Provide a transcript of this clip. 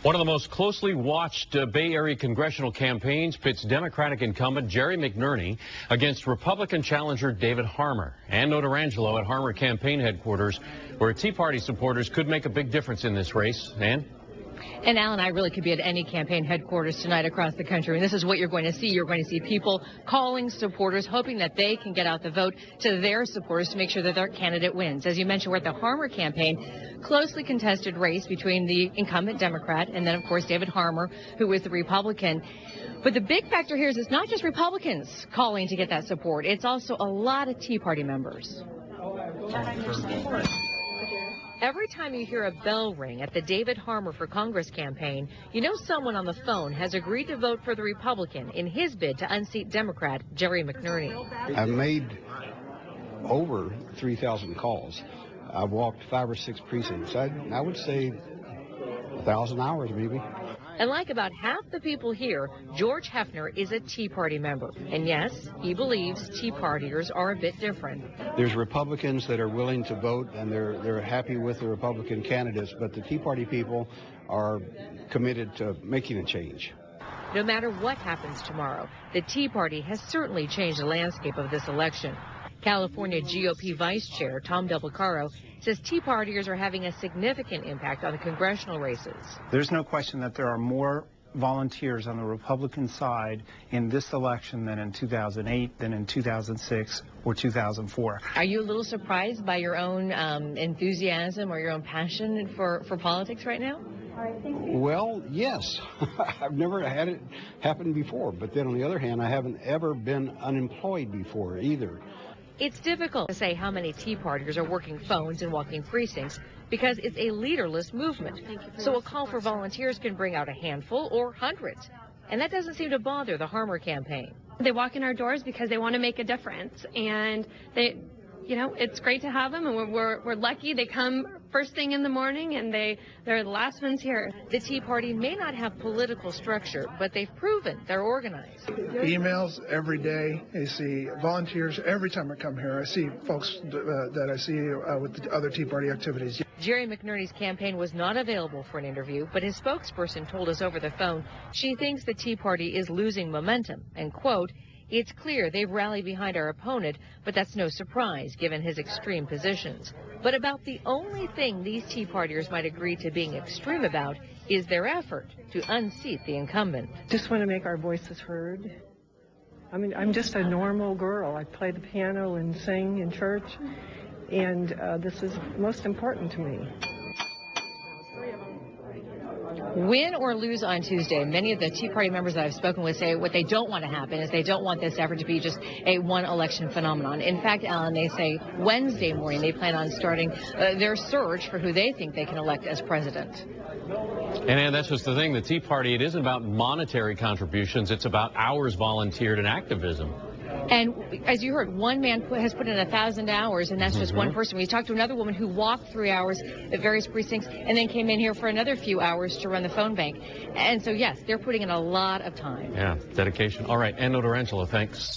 One of the most closely watched Bay Area congressional campaigns pits Democratic incumbent Jerry McNerney against Republican challenger David Harmer. Ann Notarangelo at Harmer campaign headquarters, where Tea Party supporters could make a big difference in this race. Ann? And Al and I really could be at any campaign headquarters tonight across the country. And this is what you're going to see. You're going to see people calling supporters, hoping that they can get out the vote to their supporters to make sure that their candidate wins. As you mentioned, we're at the Harmer campaign, closely contested race between the incumbent Democrat and then, of course, David Harmer, who is the Republican. But the big factor here is it's not just Republicans calling to get that support. It's also a lot of Tea Party members. Every time you hear a bell ring at the David Harmer for Congress campaign, you know someone on the phone has agreed to vote for the Republican in his bid to unseat Democrat Jerry McNerney. I've made over 3,000 calls. I've walked 5 or 6 precincts. I would say 1,000 hours maybe. And like about half the people here, George Hefner is a Tea Party member. And yes, he believes Tea Partiers are a bit different. There's Republicans that are willing to vote and they're happy with the Republican candidates, but the Tea Party people are committed to making a change. No matter what happens tomorrow, the Tea Party has certainly changed the landscape of this election. California GOP Vice Chair Tom Del Beccaro says Tea Partiers are having a significant impact on the congressional races. There's no question that there are more volunteers on the Republican side in this election than in 2008, than in 2006 or 2004. Are you a little surprised by your own enthusiasm or your own passion for politics right now? Well, yes. I've never had it happen before, but then on the other hand, I haven't ever been unemployed before either. It's difficult to say how many Tea Partiers are working phones and walking precincts because it's a leaderless movement. So a call for volunteers can bring out a handful or hundreds. And that doesn't seem to bother the Harmer campaign. They walk in our doors because they want to make a difference. And they, it's great to have them. And we're lucky they come first thing in the morning and they're the last ones here. The Tea Party may not have political structure, but they've proven they're organized. Emails every day. I see volunteers every time I come here. I see folks that I see with the other Tea Party activities. Jerry McNerney's campaign was not available for an interview, but his spokesperson told us over the phone she thinks the Tea Party is losing momentum and, quote, "It's clear they've rallied behind our opponent, but that's no surprise given his extreme positions. But about the only thing these Tea Partiers might agree to being extreme about is their effort to unseat the incumbent." Just want to make our voices heard. I mean, I'm just a normal girl. I play the piano and sing in church, and this is most important to me. Win or lose on Tuesday, many of the Tea Party members that I've spoken with say what they don't want to happen is they don't want this effort to be just a one-election phenomenon. In fact, Alan, they say Wednesday morning they plan on starting their search for who they think they can elect as president. And that's just the thing. The Tea Party, it isn't about monetary contributions. It's about hours volunteered and activism. And as you heard, one man has put in 1,000 hours, and that's just one person. We talked to another woman who walked 3 hours at various precincts and then came in here for another few hours to run the phone bank. And so, yes, they're putting in a lot of time. Yeah, dedication. All right, Ann Notarangelo, thanks.